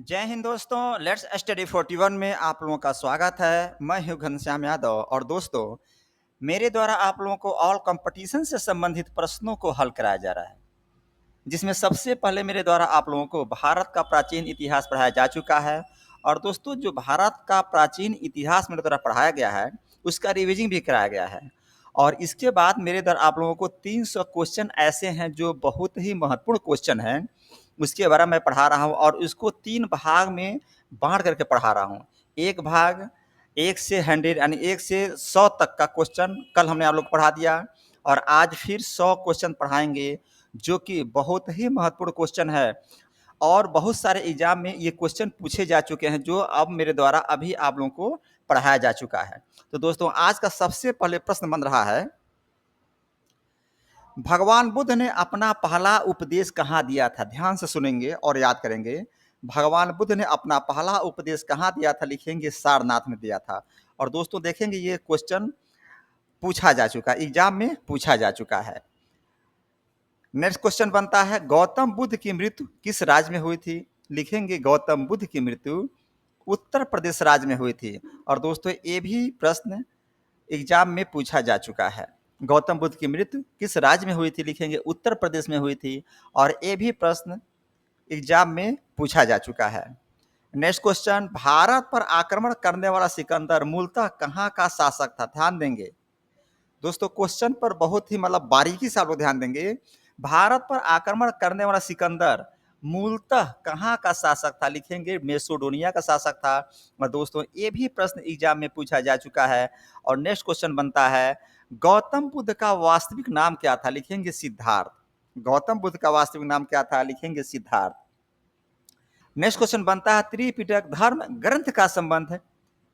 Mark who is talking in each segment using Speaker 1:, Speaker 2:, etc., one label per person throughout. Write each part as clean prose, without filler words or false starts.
Speaker 1: जय हिंद दोस्तों। Let's study 41 में आप लोगों का स्वागत है। मैं हूं घनश्याम यादव और दोस्तों मेरे द्वारा आप लोगों को ऑल कंपटीशन से संबंधित प्रश्नों को हल कराया जा रहा है, जिसमें सबसे पहले मेरे द्वारा आप लोगों को भारत का प्राचीन इतिहास पढ़ाया जा चुका है। और दोस्तों जो भारत का प्राचीन इतिहास मेरे द्वारा पढ़ाया गया है उसका रिविजन भी कराया गया है। और इसके बाद मेरे द्वारा आप लोगों को 300 क्वेश्चन ऐसे हैं जो बहुत ही महत्वपूर्ण क्वेश्चन हैं, उसके बारे में मैं पढ़ा रहा हूँ और उसको 3 भाग में बाँट करके पढ़ा रहा हूँ। एक भाग 1 से 100 यानी 1 से 100 तक का क्वेश्चन कल हमने आप लोग को पढ़ा दिया और आज फिर 100 क्वेश्चन पढ़ाएँगे, जो कि बहुत ही महत्वपूर्ण क्वेश्चन है और बहुत सारे एग्जाम में ये क्वेश्चन पूछे जा चुके हैं, जो अब मेरे द्वारा अभी आप लोगों को पढ़ाया जा चुका है। तो दोस्तों आज का सबसे पहले प्रश्न बन रहा है, भगवान बुद्ध ने अपना पहला उपदेश कहाँ दिया था? ध्यान से सुनेंगे और याद करेंगे। भगवान बुद्ध ने अपना पहला उपदेश कहाँ दिया था? लिखेंगे सारनाथ में दिया था। और दोस्तों देखेंगे ये क्वेश्चन पूछा जा चुका है, एग्जाम में पूछा जा चुका है। नेक्स्ट क्वेश्चन बनता है, गौतम बुद्ध की मृत्यु किस राज्य में हुई थी? लिखेंगे गौतम बुद्ध की मृत्यु उत्तर प्रदेश राज्य में हुई थी। और दोस्तों ये भी प्रश्न एग्जाम में पूछा जा चुका है। गौतम बुद्ध की मृत्यु किस राज्य में हुई थी? लिखेंगे उत्तर प्रदेश में हुई थी। और ये भी प्रश्न एग्जाम में पूछा जा चुका है। नेक्स्ट क्वेश्चन, भारत पर आक्रमण करने वाला सिकंदर मूलतः कहाँ का शासक था? ध्यान देंगे दोस्तों, क्वेश्चन पर बहुत ही बारीकी से आप लोग ध्यान देंगे। भारत पर आक्रमण करने वाला सिकंदर मूलतः कहाँ का शासक था? लिखेंगे मेसोडोनिया का शासक था। और दोस्तों ये भी प्रश्न एग्जाम में पूछा जा चुका है। और नेक्स्ट क्वेश्चन बनता है, गौतम बुद्ध का वास्तविक नाम क्या था? लिखेंगे सिद्धार्थ। गौतम बुद्ध का वास्तविक नाम क्या था? लिखेंगे सिद्धार्थ। नेक्स्ट क्वेश्चन बनता है, त्रिपिटक धर्म ग्रंथ का संबंध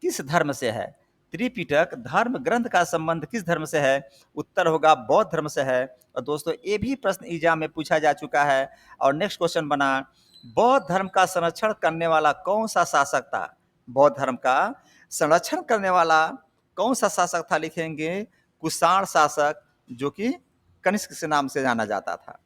Speaker 1: किस धर्म से है? त्रिपिटक धर्म ग्रंथ का संबंध किस धर्म से है? उत्तर होगा बौद्ध धर्म से है। और दोस्तों ये भी प्रश्न एग्जाम में पूछा जा चुका है। और नेक्स्ट क्वेश्चन बना, बौद्ध धर्म का संरक्षण करने वाला कौन सा शासक था? बौद्ध धर्म का संरक्षण करने वाला कौन सा शासक था? लिखेंगे कुषाण शासक, जो कि कनिष्क के नाम से जाना जाता था।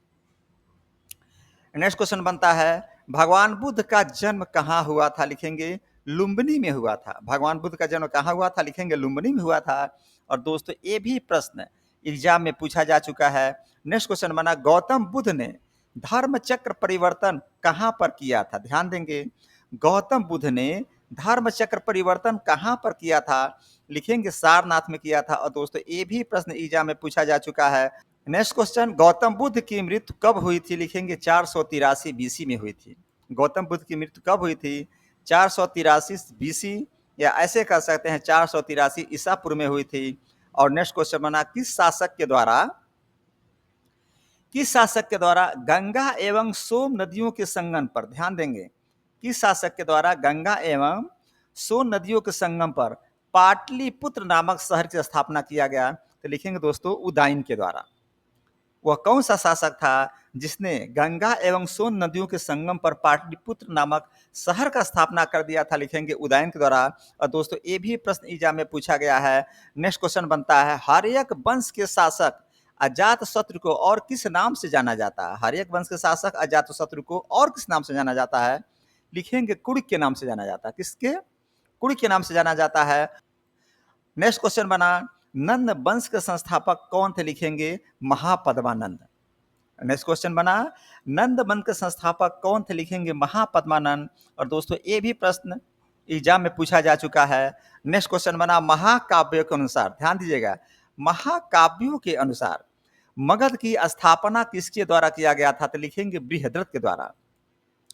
Speaker 1: नेक्स्ट क्वेश्चन बनता है, भगवान बुद्ध का जन्म कहाँ हुआ था? लिखेंगे लुम्बिनी में हुआ था। भगवान बुद्ध का जन्म कहाँ हुआ था? लिखेंगे लुम्बिनी में हुआ था। और दोस्तों ये भी प्रश्न एग्जाम में पूछा जा चुका है। नेक्स्ट क्वेश्चन बना, गौतम बुद्ध ने धर्म चक्र परिवर्तन कहाँ पर किया था? ध्यान देंगे, गौतम बुद्ध ने धर्म चक्र परिवर्तन कहाँ पर किया था? लिखेंगे सारनाथ में किया था। और दोस्तों ये भी प्रश्न एग्जाम में पूछा जा चुका है। नेक्स्ट क्वेश्चन, गौतम बुद्ध की मृत्यु कब हुई थी? लिखेंगे 483 बीसी में हुई थी। गौतम बुद्ध की मृत्यु कब हुई थी? 483 बीसी, या ऐसे कह सकते हैं 483 ईसा पूर्व में हुई थी। और नेक्स्ट क्वेश्चन बना, किस शासक के द्वारा गंगा एवं सोन नदियों के संगम पर, ध्यान देंगे, किस शासक के द्वारा गंगा एवं सोन नदियों के संगम पर पाटलिपुत्र नामक शहर की स्थापना किया गया? तो लिखेंगे दोस्तों उदयन के द्वारा। वह कौन सा शासक था जिसने गंगा एवं सोन नदियों के संगम पर पाटलिपुत्र नामक शहर का स्थापना कर दिया था? लिखेंगे उदयन के द्वारा। और दोस्तों ये भी प्रश्न एग्जाम में पूछा गया है। नेक्स्ट क्वेश्चन बनता है, हर्यक वंश के शासक अजातशत्रु को और किस नाम से जाना जाता है? हर्यक वंश के शासक अजातशत्रु को और किस नाम से जाना जाता है? लिखेंगे कुड़िक के नाम से जाना जाता है। किसके? कुड़िक के नाम से जाना जाता है। नेक्स्ट क्वेश्चन बना, नंद वंश के संस्थापक कौन थे? लिखेंगे महापद्मानंद। नेक्स्ट क्वेश्चन बना, नंद वंश के संस्थापक कौन थे? लिखेंगे महापद्मानंद। और दोस्तों ये भी प्रश्न एग्जाम में पूछा जा चुका है। नेक्स्ट क्वेश्चन बना, महाकाव्यों के अनुसार, ध्यान दीजिएगा, महाकाव्यों के अनुसार मगध की स्थापना किसके द्वारा किया गया था? तो लिखेंगे बृहद्रथ के द्वारा।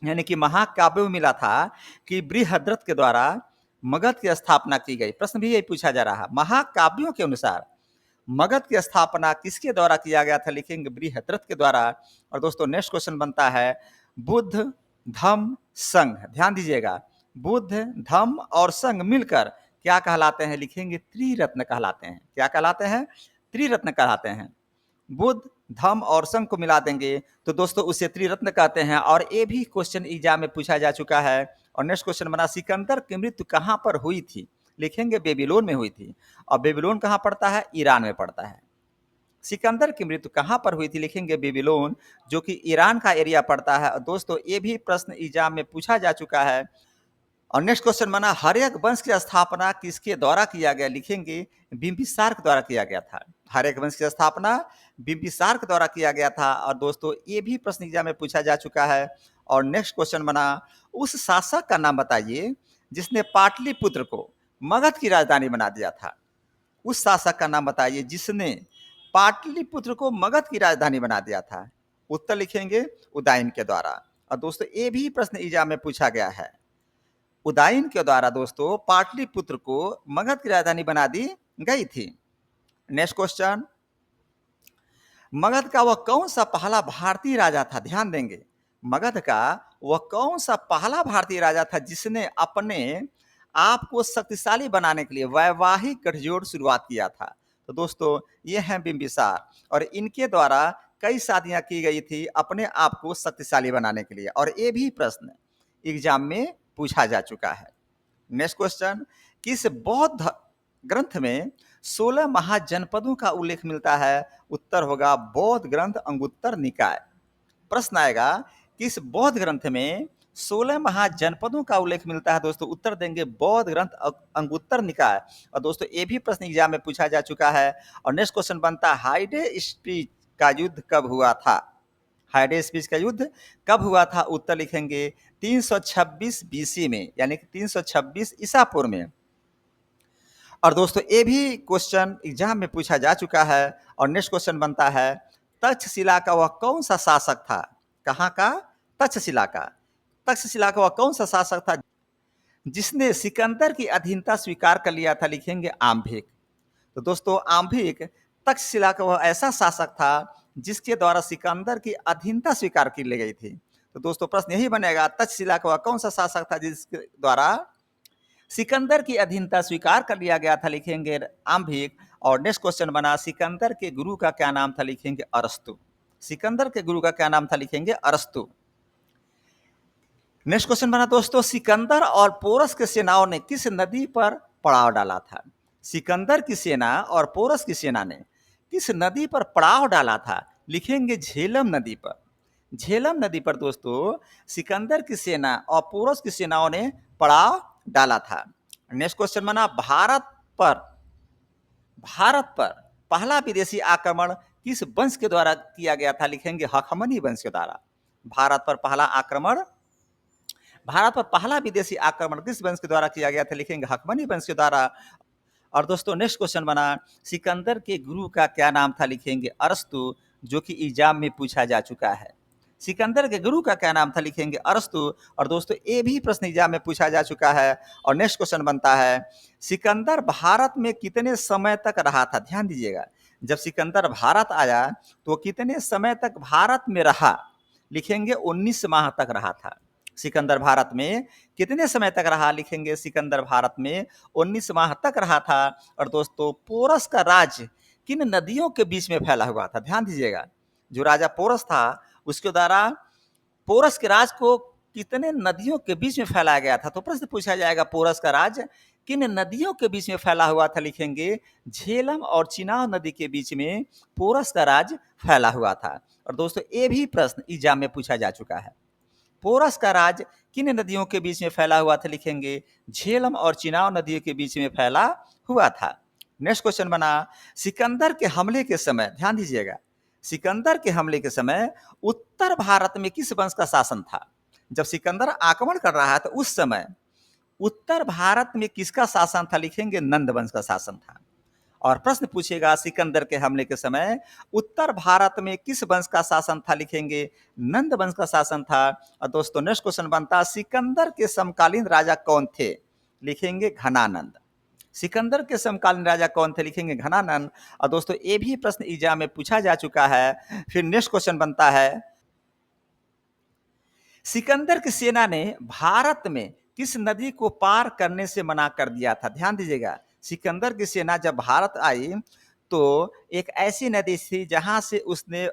Speaker 1: यानी कि महाकाव्य में मिला था कि बृहद्रथ के द्वारा मगध की स्थापना की गई। प्रश्न भी यही पूछा जा रहा है, महाकाव्यों के अनुसार मगध की स्थापना किसके द्वारा किया गया था? लिखेंगे बृहद्रथ के द्वारा। और दोस्तों नेक्स्ट क्वेश्चन बनता है, बुद्ध धम्म संघ, ध्यान दीजिएगा, बुद्ध धम्म और संघ मिलकर क्या कहलाते हैं? लिखेंगे त्रिरत्न कहलाते हैं। क्या कहलाते हैं? त्रिरत्न कहलाते हैं। बुद्ध धम्म और संघ को मिला देंगे तो दोस्तों उसे त्रिरत्न कहते हैं। और ये भी क्वेश्चन एग्जाम में पूछा जा चुका है। और नेक्स्ट क्वेश्चन बना, सिकंदर की मृत्यु कहाँ पर हुई थी? लिखेंगे बेबीलोन में हुई थी। और बेबीलोन कहाँ पड़ता है? ईरान में पड़ता है। सिकंदर की मृत्यु कहाँ पर हुई थी? लिखेंगे बेबीलोन, जो कि ईरान का एरिया पड़ता है। और दोस्तों ये भी प्रश्न एग्जाम में पूछा जा चुका है। और नेक्स्ट क्वेश्चन बना, हर्यक वंश की स्थापना किसके द्वारा किया गया? लिखेंगे बिम्बिसार के द्वारा किया गया था। हर्यक वंश की स्थापना बिम्बिसार के द्वारा किया गया था। और दोस्तों ये भी प्रश्न एग्जाम में पूछा जा चुका है। और नेक्स्ट क्वेश्चन बना, उस शासक का नाम बताइए जिसने पाटलिपुत्र को मगध की राजधानी बना दिया था। उस शासक का नाम बताइए जिसने पाटलिपुत्र को मगध की राजधानी बना दिया था। उत्तर लिखेंगे उदयन के द्वारा। और दोस्तों ये भी प्रश्न एग्जाम में पूछा गया है। उदयन के द्वारा दोस्तों पाटलिपुत्र को मगध की राजधानी बना दी गई थी। नेक्स्ट क्वेश्चन, मगध का वह कौन सा पहला भारतीय राजा था? ध्यान देंगे, मगध का वह कौन सा पहला भारतीय राजा था जिसने अपने आप को शक्तिशाली बनाने के लिए वैवाहिक गठजोड़ शुरुआत किया था? तो दोस्तों ये हैं बिंबिसार, और इनके द्वारा कई शादियां की गई थी अपने आप को शक्तिशाली बनाने के लिए। और ये भी प्रश्न एग्जाम में पूछा जा चुका है। नेक्स्ट क्वेश्चन, किस बौद्ध ग्रंथ में 16 महाजनपदों का उल्लेख मिलता है? उत्तर होगा बौद्ध ग्रंथ अंगुत्तर निकाय। प्रश्न आएगा, किस बौद्ध ग्रंथ में 16 महाजनपदों का उल्लेख मिलता है? दोस्तों उत्तर देंगे बौद्ध ग्रंथ अंगुत्तर निकाय। और दोस्तों ये भी प्रश्न एग्जाम में पूछा जा चुका है। और नेक्स्ट क्वेश्चन बनता है, हाइडे स्पीच का युद्ध कब हुआ था? हाइडे स्पीच का युद्ध कब हुआ था? उत्तर लिखेंगे 326 बीसी में, यानी कि 326 ईसा पूर्व में। और दोस्तों ये भी क्वेश्चन एग्जाम में पूछा जा चुका है। और नेक्स्ट क्वेश्चन बनता है, तक्षशिला का वह कौन सा शासक था? कहाँ का? तक्षशिला का। तक्षशिला का वह कौन सा शासक था जिसने सिकंदर की अधीनता स्वीकार कर लिया था? लिखेंगे आम्भिक। तो दोस्तों आम्भिक तक्षशिला का वह ऐसा शासक था जिसके द्वारा सिकंदर की अधीनता स्वीकार की ली गई थी। तो दोस्तों प्रश्न यही बनेगा, तक्षशिला का वह कौन सा शासक था जिसके द्वारा सिकंदर की अधीनता स्वीकार कर लिया गया था? लिखेंगे आम्भिक। और नेक्स्ट क्वेश्चन बना, सिकंदर के गुरु का क्या नाम था? लिखेंगे अरस्तु। सिकंदर के गुरु का क्या नाम था? लिखेंगे अरस्तु। नेक्स्ट क्वेश्चन बना दोस्तों, सिकंदर और पोरस के सेनाओं ने किस नदी पर पड़ाव डाला था? सिकंदर की सेना और पोरस की सेना ने किस नदी पर पड़ाव डाला था? लिखेंगे झेलम नदी पर। झेलम नदी पर दोस्तों सिकंदर की सेना और पोरस की सेनाओं ने पड़ाव डाला था। नेक्स्ट क्वेश्चन बना, भारत पर पहला विदेशी आक्रमण किस वंश के द्वारा किया गया था? लिखेंगे हखमनी वंश के द्वारा। भारत पर पहला विदेशी आक्रमण किस वंश के द्वारा किया गया था? लिखेंगे हखमनी वंश के द्वारा। और दोस्तों नेक्स्ट क्वेश्चन बना, सिकंदर के गुरु का क्या नाम था? लिखेंगे अरस्तु, जो कि एग्जाम में पूछा जा चुका है। सिकंदर के गुरु का क्या नाम था? लिखेंगे अरस्तु। और दोस्तों ये भी प्रश्न एग्जाम में पूछा जा चुका है। और नेक्स्ट क्वेश्चन बनता है, सिकंदर भारत में कितने समय तक रहा था? ध्यान दीजिएगा, जब सिकंदर भारत आया तो कितने समय तक भारत में रहा? लिखेंगे 19 माह तक रहा था। सिकंदर भारत में कितने समय तक रहा? लिखेंगे सिकंदर भारत में 19 माह तक रहा था। और दोस्तों पोरस का राज्य किन नदियों के बीच में फैला हुआ था? ध्यान दीजिएगा, जो राजा पोरस था उसके द्वारा पोरस के राज को कितने नदियों के बीच में फैलाया गया था? तो प्रश्न पूछा जाएगा, पोरस का राज किन नदियों के बीच में फैला हुआ था? लिखेंगे झेलम और चिनाब नदी के बीच में पोरस का राज फैला हुआ था। और दोस्तों ये भी प्रश्न एग्जाम में पूछा जा चुका है, पोरस का राज किन नदियों के बीच में फैला हुआ था? लिखेंगे झेलम और चिनाब नदियों के बीच में फैला हुआ था। नेक्स्ट क्वेश्चन बना, सिकंदर के हमले के समय, ध्यान दीजिएगा, सिकंदर के हमले के समय उत्तर भारत में किस वंश का शासन था? जब सिकंदर आक्रमण कर रहा है तो उस समय उत्तर भारत में किसका शासन था? लिखेंगे नंद वंश का शासन था। और प्रश्न पूछेगा, सिकंदर के हमले के समय उत्तर भारत में किस वंश का शासन था? लिखेंगे नंद वंश का शासन था। और दोस्तों नेक्स्ट क्वेश्चन बनता, सिकंदर के समकालीन राजा कौन थे? लिखेंगे घनानंद। सिकंदर के समकालीन राजा कौन थे? लिखेंगे घनानंद। और दोस्तों ये भी प्रश्न एग्जाम में पूछा जा चुका है। फिर नेक्स्ट क्वेश्चन बनता है, सिकंदर की सेना ने भारत में किस नदी को पार करने से मना कर दिया था? ध्यान दीजिएगा, सिकंदर की सेना जब भारत आई तो एक ऐसी नदी थी जहां से उसने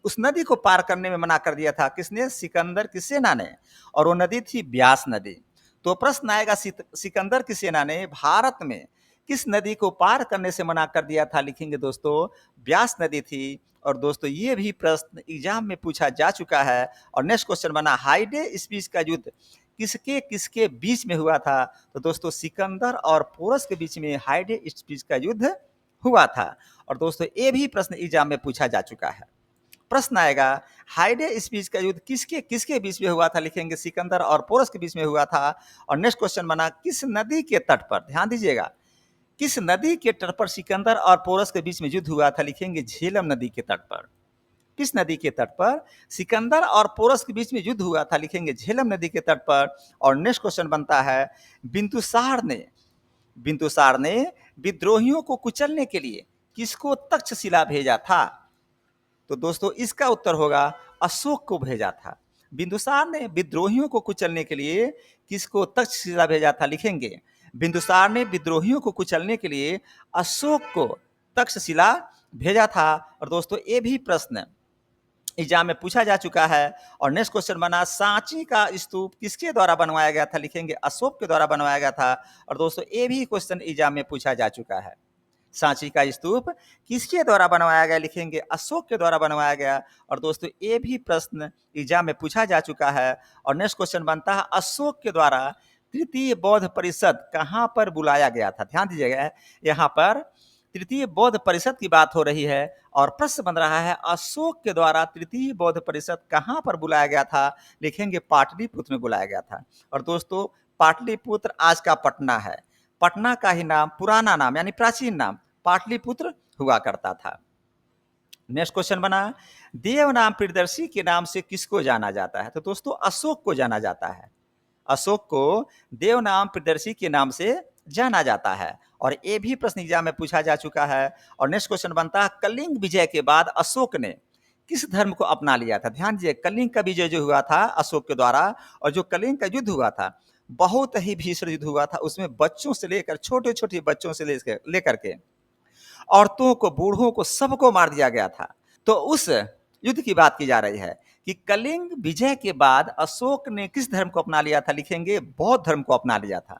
Speaker 1: उस नदी को पार करने में मना कर दिया था। किसने? सिकंदर की सेना ने। और वो नदी थी ब्यास नदी। तो प्रश्न आएगा, सिकंदर की सेना ने भारत में किस नदी को पार करने से मना कर दिया था? लिखेंगे दोस्तों ब्यास नदी थी। और दोस्तों ये भी प्रश्न एग्जाम में पूछा जा चुका है। और नेक्स्ट क्वेश्चन बना हाइडे स्पीच का युद्ध किसके किसके बीच में हुआ था? तो दोस्तों सिकंदर और पोरस के बीच में हाइडे स्पीच का युद्ध हुआ था। और दोस्तों ये भी प्रश्न एग्जाम में पूछा जा चुका है। प्रश्न आएगा हाइडे स्पीच का युद्ध किसके किसके बीच में हुआ था? लिखेंगे सिकंदर और पोरस के बीच में हुआ था। और नेक्स्ट क्वेश्चन बना किस नदी के तट पर? ध्यान दीजिएगा, किस नदी के तट पर सिकंदर और पोरस के बीच में युद्ध हुआ था? लिखेंगे झेलम नदी के तट पर। किस नदी के तट पर सिकंदर और पोरस के बीच में युद्ध हुआ था? लिखेंगे झेलम नदी के तट पर। और नेक्स्ट क्वेश्चन बनता है बिंदुसार ने विद्रोहियों को कुचलने के लिए किसको तक्षशिला भेजा था? तो दोस्तों इसका उत्तर होगा अशोक को भेजा था। बिंदुसार ने विद्रोहियों को कुचलने के लिए किसको तक्षशिला भेजा था? लिखेंगे बिंदुसार ने विद्रोहियों को कुचलने के लिए अशोक को तक्षशिला भेजा था। और दोस्तों ये भी प्रश्न एग्जाम में पूछा जा चुका है। और नेक्स्ट क्वेश्चन बना सांची का स्तूप किसके द्वारा बनवाया गया था? लिखेंगे अशोक के द्वारा बनवाया गया था। और दोस्तों ये भी क्वेश्चन एग्जाम में पूछा जा चुका है। सांची का स्तूप किसके द्वारा बनवाया गया? लिखेंगे अशोक के द्वारा बनवाया गया। और दोस्तों ये भी प्रश्न एग्जाम में पूछा जा चुका है। और नेक्स्ट क्वेश्चन बनता है अशोक के द्वारा तृतीय बौद्ध परिषद कहाँ पर बुलाया गया था? ध्यान दीजिएगा, यहाँ पर तृतीय बौद्ध परिषद की बात हो रही है। और प्रश्न बन रहा है अशोक के द्वारा तृतीय बौद्ध परिषद कहाँ पर बुलाया गया था? लिखेंगे पाटलिपुत्र में बुलाया गया था। और दोस्तों पाटलिपुत्र आज का पटना है। पटना का ही नाम, पुराना नाम यानी प्राचीन नाम पाटलिपुत्र हुआ करता था। नेक्स्ट क्वेश्चन बना देव नाम प्रियदर्शी के नाम से किसको जाना जाता है? तो दोस्तों अशोक को जाना जाता है। अशोक को देव नाम प्रियदर्शी के नाम से जाना जाता है। और ये भी प्रश्न एग्जाम में पूछा जा चुका है। और नेक्स्ट क्वेश्चन बनता है कलिंग विजय के बाद अशोक ने किस धर्म को अपना लिया था? ध्यान दीजिए, कलिंग का विजय जो हुआ था अशोक के द्वारा और जो कलिंग का युद्ध हुआ था बहुत ही भीषण युद्ध हुआ था। उसमें बच्चों से लेकर छोटे छोटे बच्चों से लेकर के औरतों को, बूढ़ों को, सबको मार दिया गया था। तो उस युद्ध की बात की जा रही है कि कलिंग विजय के बाद अशोक ने किस धर्म को अपना लिया था? लिखेंगे बौद्ध धर्म को अपना लिया था।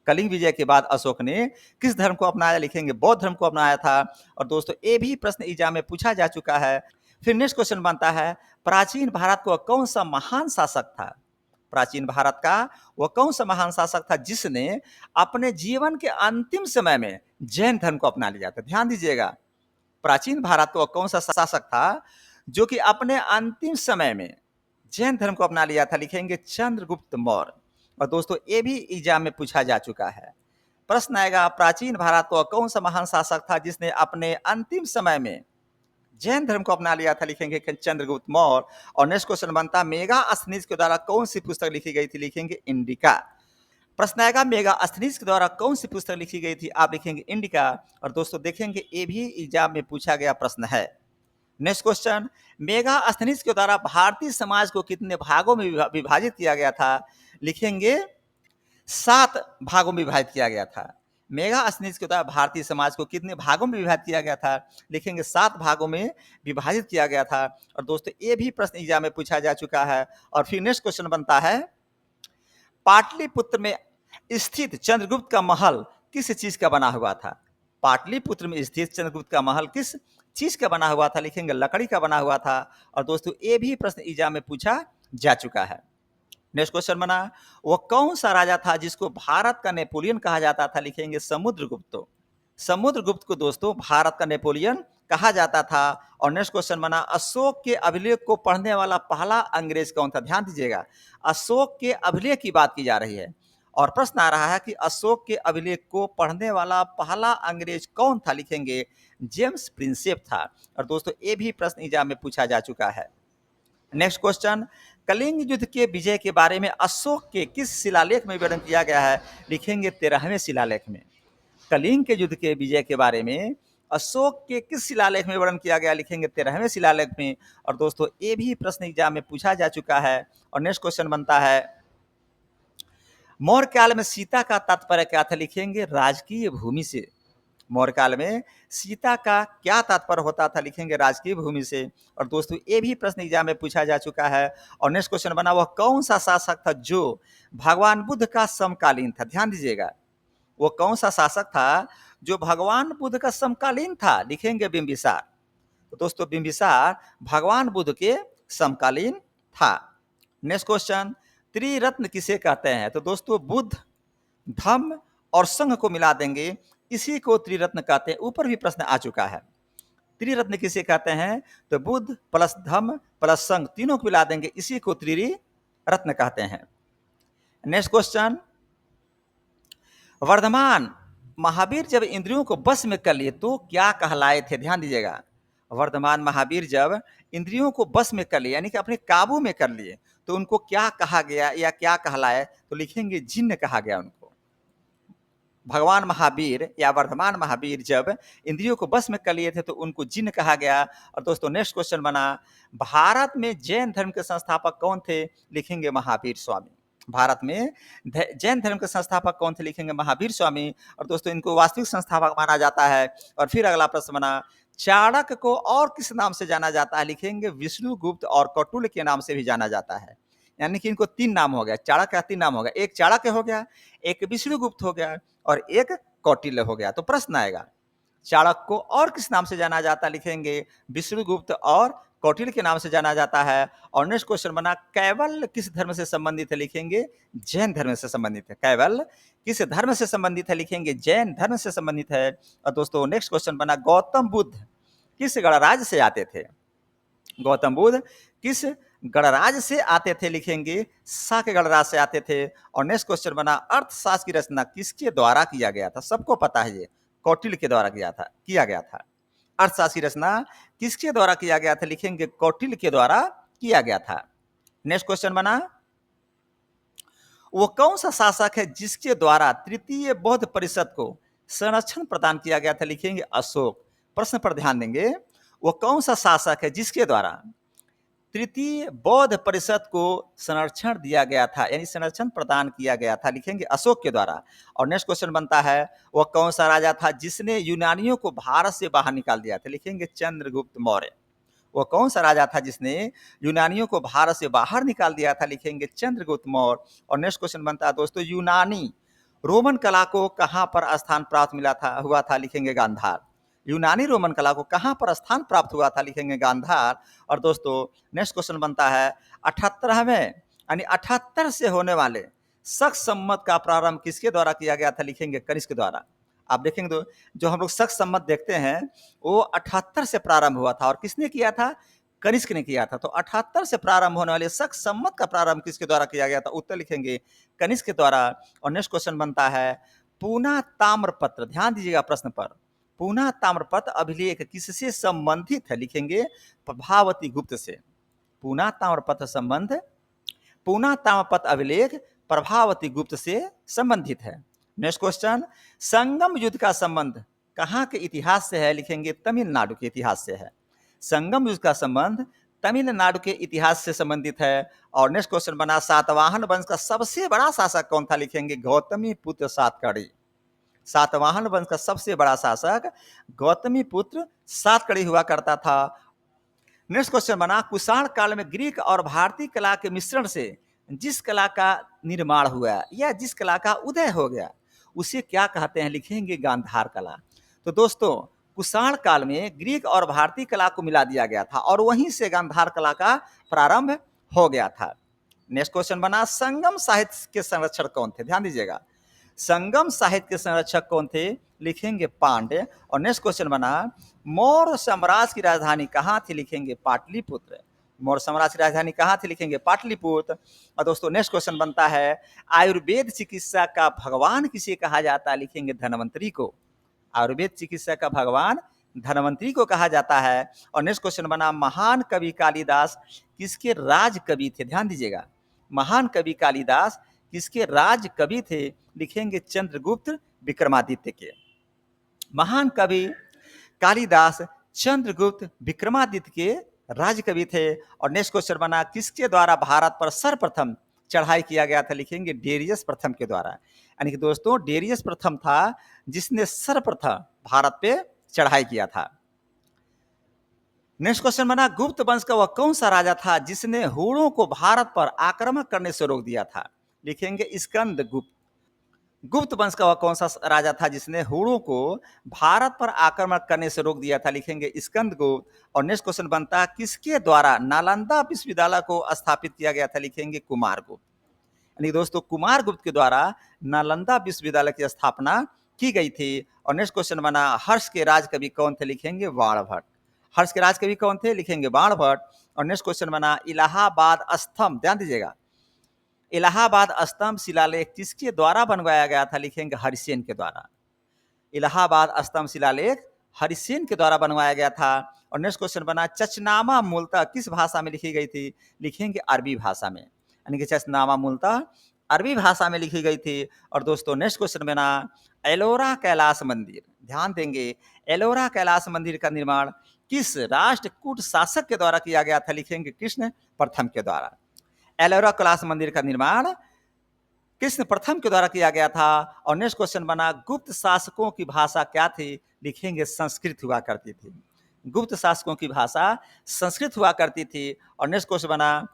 Speaker 1: कलिंग विजय के बाद अशोक ने किस धर्म को अपनाया? लिखेंगे बौद्ध धर्म को अपनाया था। और दोस्तों ये भी प्रश्न एग्जाम में पूछा जा चुका है। फिर नेक्स्ट क्वेश्चन बनता है प्राचीन भारत को कौन सा महान शासक था? प्राचीन भारत का वह कौन सा महान शासक था जिसने अपने जीवन के अंतिम समय में जैन धर्म को अपना लिया था? ध्यान दीजिएगा, प्राचीन भारत को कौन सा शासक था जो कि अपने अंतिम समय में जैन धर्म को अपना लिया था? लिखेंगे चंद्रगुप्त मौर्य। और दोस्तों ये भी एग्जाम में पूछा जा चुका है। प्रश्न आएगा प्राचीन भारत को कौन सा महान शासक था जिसने अपने अंतिम समय में जैन धर्म को अपना लिया था? लिखेंगे चंद्रगुप्त मौर्य। और नेक्स्ट क्वेश्चन बनता मेगास्थनीज के द्वारा कौन सी पुस्तक लिखी गई थी? लिखेंगे इंडिका। प्रश्न आएगा मेगास्थनीज के द्वारा कौन सी पुस्तक लिखी गई थी? आप लिखेंगे इंडिका। और दोस्तों देखेंगे ये भी एग्जाम में पूछा गया प्रश्न है। नेक्स्ट क्वेश्चन मेगास्थनीज के द्वारा भारतीय समाज को कितने भागों में विभाजित किया गया था? लिखेंगे 7 भागों में विभाजित किया गया था। मेगास्थनीज के द्वारा भारतीय समाज को कितने भागों में विभाजित किया गया था? लिखेंगे 7 भागों में विभाजित किया गया था। और दोस्तों ये भी प्रश्न एग्जाम में पूछा जा चुका है। और फिर नेक्स्ट क्वेश्चन बनता है पाटलिपुत्र में स्थित चंद्रगुप्त का महल किस चीज का बना हुआ था? पाटलिपुत्र में स्थित चंद्रगुप्त का महल किस चीज का बना हुआ था? लिखेंगे लकड़ी का बना हुआ था। और दोस्तों ये भी प्रश्न एग्जाम में पूछा जा चुका है। नेक्स्ट क्वेश्चन बना वो कौन सा राजा था जिसको भारत का नेपोलियन कहा जाता था? लिखेंगे समुद्रगुप्त। समुद्रगुप्त को दोस्तों भारत का नेपोलियन कहा जाता था। और नेक्स्ट क्वेश्चन बना अशोक के अभिलेख को पढ़ने वाला पहला अंग्रेज कौन था? ध्यान दीजिएगा, अशोक के अभिलेख की बात की जा रही है। और प्रश्न आ रहा है कि अशोक के अभिलेख को पढ़ने वाला पहला अंग्रेज कौन था? लिखेंगे जेम्स प्रिंसेप था। और दोस्तों ये भी प्रश्न एग्जाम में पूछा जा चुका है। नेक्स्ट क्वेश्चन कलिंग युद्ध के विजय के बारे में अशोक के किस शिलालेख में वर्णन किया गया है? लिखेंगे 13वें शिलालेख में। कलिंग के युद्ध के विजय के बारे में अशोक के किस शिलालेख में वर्णन किया गया? लिखेंगे 13वें शिलालेख में। और दोस्तों ये भी प्रश्न एग्जाम में पूछा जा चुका है। और नेक्स्ट क्वेश्चन बनता है मौर्य काल में सीता का तात्पर्य क्या था? लिखेंगे राजकीय भूमि से। मौर्य काल में सीता का क्या तात्पर्य होता था? लिखेंगे राजकीय भूमि से। और दोस्तों ये भी प्रश्न एग्जाम में पूछा जा चुका है। और नेक्स्ट क्वेश्चन बना वह कौन सा शासक था जो भगवान बुद्ध का समकालीन था? ध्यान दीजिएगा, वो कौन सा शासक था जो भगवान बुद्ध का समकालीन था, लिखेंगे बिंबिसार। तो दोस्तों बिंबिसार भगवान बुद्ध के समकालीन था। नेक्स्ट क्वेश्चन, त्रिरत्न किसे कहते हैं? तो दोस्तों बुद्ध, धम्म और संघ को मिला देंगे, इसी को त्रिरत्न कहते हैं। ऊपर भी प्रश्न आ चुका है, त्रिरत्न किसे कहते हैं? तो बुद्ध प्लस धम्म प्लस संघ, तीनों को मिला देंगे, इसी को त्रिरत्न कहते हैं। नेक्स्ट क्वेश्चन, वर्धमान महावीर जब इंद्रियों को बस में कर लिए तो क्या कहलाए थे? ध्यान दीजिएगा, वर्धमान महावीर जब इंद्रियों को बस में कर लिए, यानी कि अपने काबू में कर लिए, तो उनको क्या कहा गया या क्या कहलाए? तो लिखेंगे जिन्न कहा गया उनको। भगवान महावीर या वर्धमान महावीर जब इंद्रियों को बस में कर लिए थे तो उनको जिन्न कहा गया। और दोस्तों नेक्स्ट क्वेश्चन बना, भारत में जैन धर्म के संस्थापक कौन थे? लिखेंगे महावीर स्वामी। भारत में जैन धर्म के संस्थापक कौन थे? लिखेंगे महावीर स्वामी। और दोस्तों इनको वास्तविक संस्थापक माना जाता है। और फिर अगला प्रश्न बना, चाणक्य को और किस नाम से जाना जाता है? लिखेंगे विष्णुगुप्त और कौटिल्य के नाम से भी जाना जाता है। यानी कि इनको तीन नाम हो गया, चाणक्य का तीन नाम हो गया, एक चाणक्य हो गया, एक विष्णुगुप्त हो गया और एक कौटिल्य हो गया। तो प्रश्न आएगा, चाणक्य को और किस नाम से जाना जाता है? लिखेंगे विष्णुगुप्त और कौटिल्य के नाम से जाना जाता है। और नेक्स्ट क्वेश्चन बना, कैवल्य किस धर्म से संबंधित है? लिखेंगे जैन धर्म से संबंधित है। कैवल्य किस धर्म से संबंधित है? लिखेंगे जैन धर्म से संबंधित है। और दोस्तों नेक्स्ट क्वेश्चन बना, गौतम बुद्ध किस गणराज्य से आते थे? गौतम बुद्ध किस गणराज्य से आते थे? लिखेंगे शाक्य गणराज्य से आते थे। और नेक्स्ट क्वेश्चन बना, अर्थशास्त्र की रचना किसके द्वारा किया गया था? सबको पता है ये कौटिल्य के द्वारा किया गया था। अर्थशास्त्र की रचना किसके द्वारा किया गया था? लिखेंगे कौटिल्य के द्वारा किया गया था। नेक्स्ट क्वेश्चन बना, वो कौन सा शासक है जिसके द्वारा तृतीय बौद्ध परिषद को संरक्षण प्रदान किया गया था? लिखेंगे अशोक। प्रश्न पर ध्यान देंगे, वो कौन सा शासक है जिसके द्वारा तृतीय बौद्ध परिषद को संरक्षण दिया गया था, यानी संरक्षण प्रदान किया गया था? लिखेंगे अशोक के द्वारा। और नेक्स्ट क्वेश्चन बनता है, वह कौन सा राजा था जिसने यूनानियों को भारत से बाहर निकाल दिया था? लिखेंगे चंद्रगुप्त मौर्य। वो कौन सा राजा था जिसने यूनानियों को भारत से बाहर निकाल दिया था? लिखेंगे चंद्रगुप्त मौर्य। और नेक्स्ट क्वेश्चन बनता है दोस्तों, यूनानी रोमन कला को कहां पर स्थान प्राप्त हुआ था? लिखेंगे गांधार। यूनानी रोमन कला को कहां पर स्थान प्राप्त हुआ था? लिखेंगे गांधार। और दोस्तों नेक्स्ट क्वेश्चन बनता है, 78वें यानी 78 से होने वाले शक सम्मत का प्रारंभ किसके द्वारा किया गया था? लिखेंगे कनिष्क के द्वारा। आप देखेंगे तो जो हम लोग शक सम्मत देखते हैं वो 78 से प्रारंभ हुआ था। और किसने किया था? कनिष्क ने किया था। तो 78 से प्रारंभ होने वाले शक सम्मत का प्रारंभ किसके द्वारा किया गया था? उत्तर लिखेंगे कनिष्क के द्वारा। और नेक्स्ट क्वेश्चन बनता है, पूना ताम्रपत्र, ध्यान दीजिएगा प्रश्न पर, पूना ताम्रपत्र अभिलेख किससे संबंधित है? लिखेंगे प्रभावती गुप्त से। पूना ताम्रपत्र संबंध, पूना ताम्रपत्र अभिलेख प्रभावती गुप्त से संबंधित है। नेक्स्ट क्वेश्चन, संगम युद्ध का संबंध कहाँ के इतिहास से है? लिखेंगे तमिलनाडु के इतिहास से है। संगम युद्ध का संबंध तमिलनाडु के इतिहास से संबंधित है। और नेक्स्ट क्वेश्चन बना, सातवाहन वंश का सबसे बड़ा शासक कौन था? लिखेंगे गौतमी पुत्र सातकर्णी। सातवाहन वंश का सबसे बड़ा शासक गौतमी पुत्र सातकर्णी हुआ करता था। नेक्स्ट क्वेश्चन बना, कुषाण काल में ग्रीक और भारतीय कला के मिश्रण से जिस कला का निर्माण हुआ या जिस कला का उदय हो गया उसे क्या कहते हैं? लिखेंगे गांधार कला। तो दोस्तों कुषाण काल में ग्रीक और भारतीय कला को मिला दिया गया था और वहीं से गांधार कला का प्रारंभ हो गया था। नेक्स्ट क्वेश्चन बना, संगम साहित्य के संरक्षक कौन थे? ध्यान दीजिएगा, संगम साहित्य के संरक्षक कौन थे? लिखेंगे पांड्य। और नेक्स्ट क्वेश्चन बना, मौर्य साम्राज्य की राजधानी कहाँ थी? लिखेंगे पाटलिपुत्र। मौर्य साम्राज्य की राजधानी कहाँ थी? लिखेंगे पाटलिपुत्र। और दोस्तों नेक्स्ट क्वेश्चन बनता है, आयुर्वेद चिकित्सा का भगवान किसे कहा जाता है? लिखेंगे धन्वंतरी को। आयुर्वेद चिकित्सा का भगवान धन्वंतरी को कहा जाता है। और नेक्स्ट क्वेश्चन बना, महान कवि कालिदास किसके राज कवि थे? ध्यान दीजिएगा, महान कवि कालिदास किसके राज कवि थे? लिखेंगे चंद्रगुप्त विक्रमादित्य के। महान कवि कालिदास चंद्रगुप्त विक्रमादित्य के राजकवि थे। और नेक्स्ट क्वेश्चन बना, किसके द्वारा भारत पर सर्वप्रथम चढ़ाई किया गया था? लिखेंगे डेरियस प्रथम के द्वारा। यानी कि दोस्तों डेरियस प्रथम था जिसने सर्वप्रथम भारत पे चढ़ाई किया था। नेक्स्ट क्वेश्चन बना, गुप्त वंश का वह कौन सा राजा था जिसने हुणों को भारत पर आक्रमण करने से रोक दिया था? लिखेंगे स्कंद गुप्त। गुप्त वंश का वह कौन सा राजा था जिसने हुणों को भारत पर आक्रमण करने से रोक दिया था? लिखेंगे स्कंदगुप्त। और नेक्स्ट क्वेश्चन बनता है किसके द्वारा नालंदा विश्वविद्यालय को स्थापित किया गया था? लिखेंगे कुमारगुप्त। यानी दोस्तों कुमारगुप्त के द्वारा नालंदा विश्वविद्यालय की स्थापना की गई थी। और नेक्स्ट क्वेश्चन बना हर्ष के राज कवि कौन थे? लिखेंगे बाणभट्ट। हर्ष के राज कवि कौन थे? लिखेंगे बाणभट्ट। और नेक्स्ट क्वेश्चन बना इलाहाबाद स्तंभ, ध्यान दीजिएगा, इलाहाबाद स्तंभ शिलालेख किसके द्वारा बनवाया गया था? लिखेंगे हरिसेन के द्वारा। इलाहाबाद स्तंभ शिलालेख हरिसेन के द्वारा बनवाया गया था। और नेक्स्ट क्वेश्चन बना चचनामा मूलतः किस भाषा में लिखी गई थी? लिखेंगे अरबी भाषा में, यानी कि चचनामा मूलतः अरबी भाषा में लिखी गई थी। और दोस्तों नेक्स्ट क्वेश्चन बना एलोरा कैलाश मंदिर, ध्यान देंगे, एलोरा कैलाश मंदिर का निर्माण किस राष्ट्रकूट शासक के द्वारा किया गया था? लिखेंगे कृष्ण प्रथम के द्वारा। एलोरा कैलाश मंदिर का निर्माण कृष्ण प्रथम के द्वारा किया गया था। और नेक्स्ट क्वेश्चन बना गुप्त शासकों की भाषा क्या थी? लिखेंगे संस्कृत हुआ करती थी। गुप्त शासकों की भाषा संस्कृत हुआ करती थी। और नेक्स्ट क्वेश्चन बना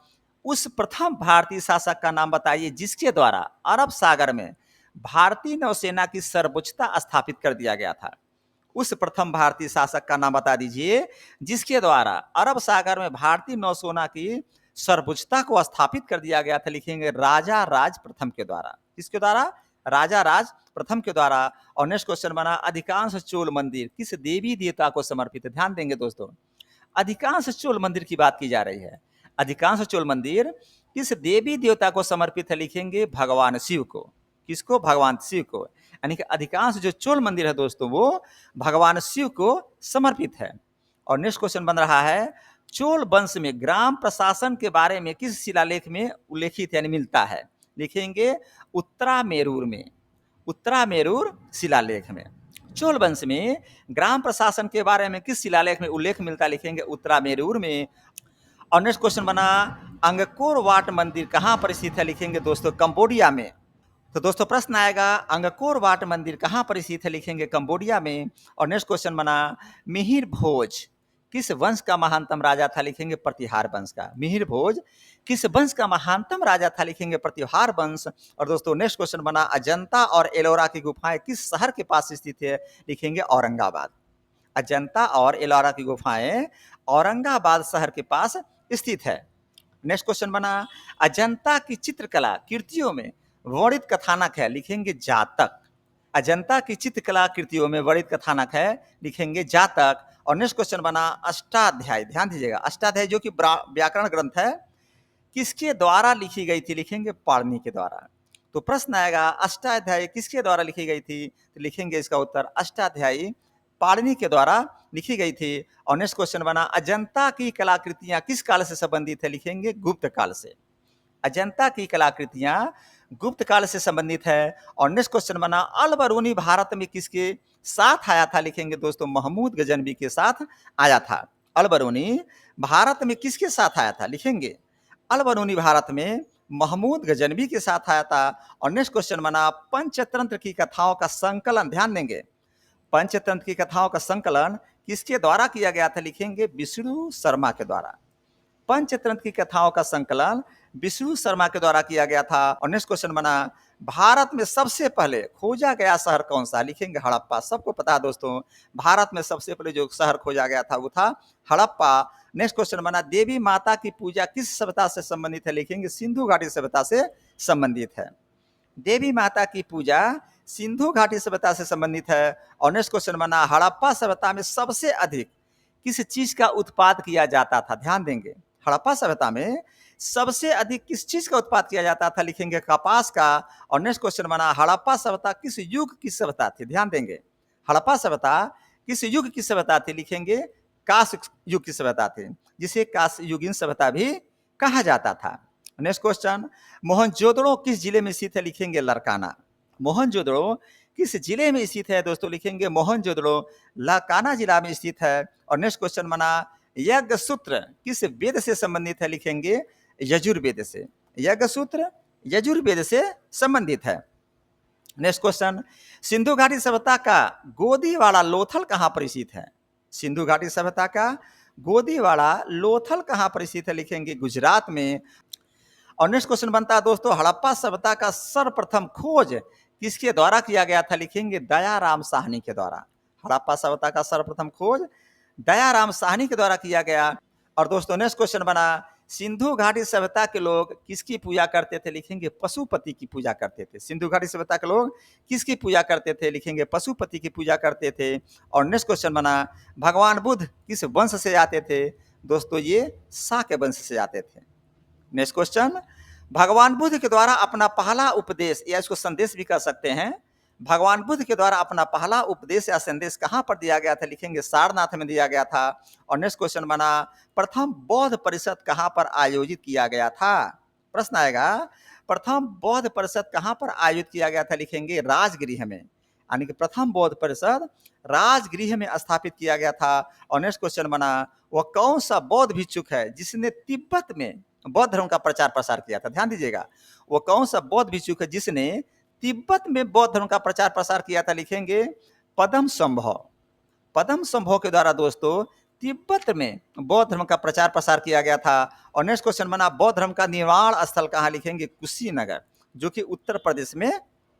Speaker 1: उस प्रथम भारतीय शासक का नाम बताइए जिसके द्वारा अरब सागर में भारतीय नौसेना की सर्वोच्चता स्थापित कर दिया गया था। उस प्रथम भारतीय शासक का नाम बता दीजिए जिसके द्वारा अरब सागर में भारतीय नौसेना की सर्वोच्चता को स्थापित कर दिया गया था। लिखेंगे राजा राज प्रथम के द्वारा। किसके द्वारा? राजा राज प्रथम के द्वारा। और नेक्स्ट क्वेश्चन बना अधिकांश चोल मंदिर किस देवी देवता को समर्पित है? ध्यान देंगे दोस्तों, अधिकांश चोल मंदिर की बात की जा रही है। अधिकांश चोल मंदिर किस देवी देवता को समर्पित है? लिखेंगे भगवान शिव को। किसको? भगवान शिव को। यानी कि अधिकांश जो चोल मंदिर है दोस्तों वो भगवान शिव को समर्पित है। और नेक्स्ट क्वेश्चन बन रहा है चोल वंश में ग्राम प्रशासन के बारे में किस शिलालेख में उल्लेखित यानी मिलता है? लिखेंगे उत्तरामेरूर में, उत्तरामेरूर शिलालेख में। चोल वंश में ग्राम प्रशासन के बारे में किस शिलालेख में उल्लेख मिलता है? लिखेंगे उत्तरामेरूर में। और नेक्स्ट क्वेश्चन बना अंगकोर वाट मंदिर कहाँ पर स्थित है? लिखेंगे दोस्तों कंबोडिया में। तो दोस्तों प्रश्न आएगा अंगकोर वाट मंदिर कहाँ पर स्थित है? लिखेंगे कंबोडिया में। और नेक्स्ट क्वेश्चन बना मिहिर भोज किस वंश का महानतम राजा था? लिखेंगे प्रतिहार वंश का। मिहिर भोज किस वंश का महानतम राजा था? लिखेंगे प्रतिहार वंश। और दोस्तों नेक्स्ट क्वेश्चन बना अजंता और एलोरा की गुफाएं किस शहर के पास स्थित है? लिखेंगे औरंगाबाद। अजंता और एलोरा की गुफाएं औरंगाबाद शहर के पास स्थित है। नेक्स्ट क्वेश्चन बना अजंता की चित्रकला कृतियों में वर्णित कथानक है? लिखेंगे जातक। अजंता की चित्रकला कृतियों में वर्णित कथानक है? लिखेंगे जातक। और नेक्स्ट क्वेश्चन बना अष्टाध्यायी, ध्यान दीजिएगा, अष्टाध्यायी जो कि व्याकरण ग्रंथ है किसके द्वारा लिखी गई थी? लिखेंगे पाणिनि के द्वारा। तो प्रश्न आएगा अष्टाध्यायी किसके द्वारा लिखी गई थी? तो लिखेंगे इसका उत्तर अष्टाध्यायी पाणिनि के द्वारा लिखी गई थी। और नेक्स्ट क्वेश्चन बना अजंता की कलाकृतियां किस काल से संबंधित है? लिखेंगे गुप्त काल से। अजंता की कलाकृतियां गुप्त काल से संबंधित है। और नेक्स्ट क्वेश्चन बना अल बरूनी भारत में किसके साथ आया था? लिखेंगे दोस्तों महमूद गजनवी के साथ आया था। अल बरूनी भारत में किसके साथ आया था? लिखेंगे अल बरूनी भारत में महमूद गजनवी के साथ आया था। और नेक्स्ट क्वेश्चन बना पंचतंत्र की कथाओं का संकलन, ध्यान देंगे, पंचतंत्र की कथाओं का संकलन किसके द्वारा किया गया था? लिखेंगे विष्णु शर्मा के द्वारा। पंचतंत्र की कथाओं का संकलन विष्णु शर्मा के द्वारा किया गया था। और नेक्स्ट क्वेश्चन बना भारत में सबसे पहले खोजा गया शहर कौन सा? लिखेंगे हड़प्पा। सबको पता है दोस्तों भारत में सबसे पहले जो शहर खोजा गया था वो था हड़प्पा। नेक्स्ट क्वेश्चन बना देवी माता की पूजा किस सभ्यता से संबंधित है? लिखेंगे सिंधु घाटी सभ्यता से संबंधित है। देवी माता की पूजा सिंधु घाटी सभ्यता से संबंधित है। और नेक्स्ट क्वेश्चन बना हड़प्पा सभ्यता में सबसे अधिक किस चीज का उत्पाद किया जाता था? ध्यान देंगे हड़प्पा सभ्यता में सबसे अधिक किस चीज का उत्पाद किया जाता था? लिखेंगे कपास का। और नेक्स्ट क्वेश्चन बना हड़प्पा सभ्यता किस युग की सभ्यता थी? ध्यान देंगे हड़प्पा सभ्यता किस युग की सभ्यता थी? लिखेंगे काश युग की सभ्यता थी, जिसे काश युगीन सभ्यता भी कहा जाता था। नेक्स्ट क्वेश्चन मोहनजोदड़ो किस जिले में स्थित है? लिखेंगे लरकाना। मोहनजोदड़ो किस जिले में स्थित है दोस्तों? लिखेंगे मोहनजोदड़ो लरकाना जिला में स्थित है। और नेक्स्ट क्वेश्चन बना यज्ञ सूत्र किस वेद से संबंधित है? लिखेंगे यजुर्वेद से। यज्ञ सूत्र यजुर्वेद से संबंधित है। नेक्स्ट क्वेश्चन सिंधु घाटी सभ्यता का गोदीवाड़ा लोथल कहां पर स्थित है? सिंधु घाटी सभ्यता का गोदीवाड़ा लोथल कहां पर स्थित है? लिखेंगे गुजरात में। और नेक्स्ट क्वेश्चन बनता है दोस्तों हड़प्पा सभ्यता का सर्वप्रथम खोज किसके द्वारा किया गया था? लिखेंगे दयाराम साहनी के द्वारा। हड़प्पा सभ्यता का सर्वप्रथम खोज दयाराम साहनी के द्वारा किया गया। और दोस्तों नेक्स्ट क्वेश्चन बना, सिंधु घाटी सभ्यता के लोग किसकी पूजा करते थे? लिखेंगे पशुपति की पूजा करते थे। सिंधु घाटी सभ्यता के लोग किसकी पूजा करते थे? लिखेंगे पशुपति की पूजा करते थे। और नेक्स्ट क्वेश्चन बना, भगवान बुद्ध किस वंश से आते थे? दोस्तों ये शाक्य वंश से आते थे। नेक्स्ट क्वेश्चन, भगवान बुद्ध के द्वारा अपना पहला उपदेश या इसको संदेश भी कह सकते हैं, भगवान बुद्ध के द्वारा अपना पहला उपदेश या संदेश कहाँ पर दिया गया था? लिखेंगे सारनाथ में दिया गया था। और नेक्स्ट क्वेश्चन बना, प्रथम बौद्ध परिषद कहाँ पर आयोजित किया गया था? प्रश्न आएगा, प्रथम बौद्ध परिषद कहाँ पर आयोजित किया गया था? लिखेंगे राजगृह में, यानी कि प्रथम बौद्ध परिषद राजगृह में स्थापित किया गया था। और नेक्स्ट क्वेश्चन बना, वह कौन सा बौद्ध भिक्षुक है जिसने तिब्बत में बौद्ध धर्म का प्रचार प्रसार किया था? ध्यान दीजिएगा, वो कौन सा बौद्ध भिक्षुक है जिसने तिब्बत में बौद्ध धर्म का प्रचार प्रसार किया था? लिखेंगे पद्म संभव। पद्म संभव के द्वारा दोस्तों तिब्बत में बौद्ध धर्म का प्रचार प्रसार किया गया था। और नेक्स्ट क्वेश्चन बना, बौद्ध धर्म का निर्माण स्थल कहाँ? लिखेंगे कुशीनगर, जो कि उत्तर प्रदेश में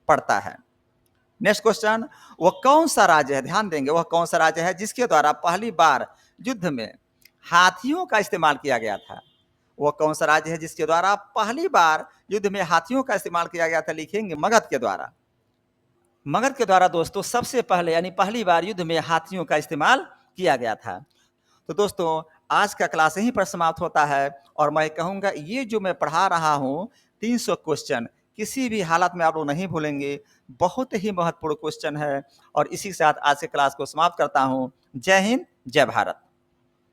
Speaker 1: पड़ता है। नेक्स्ट क्वेश्चन, वह कौन सा राज्य है? ध्यान देंगे, वह कौन सा राज्य है जिसके द्वारा पहली बार युद्ध में हाथियों का इस्तेमाल किया गया था? वह कौन सा राज्य है जिसके द्वारा पहली बार युद्ध में हाथियों का इस्तेमाल किया गया था? लिखेंगे मगध के द्वारा। मगध के द्वारा दोस्तों सबसे पहले यानी पहली बार युद्ध में हाथियों का इस्तेमाल किया गया था। तो दोस्तों आज का क्लास यहीं पर समाप्त होता है। और मैं कहूँगा ये जो मैं पढ़ा रहा हूँ 300 क्वेश्चन किसी भी हालत में आप लोग नहीं भूलेंगे, बहुत ही महत्वपूर्ण क्वेश्चन है। और इसी के साथ आज के क्लास को समाप्त करता हूँ। जय हिंद, जय भारत।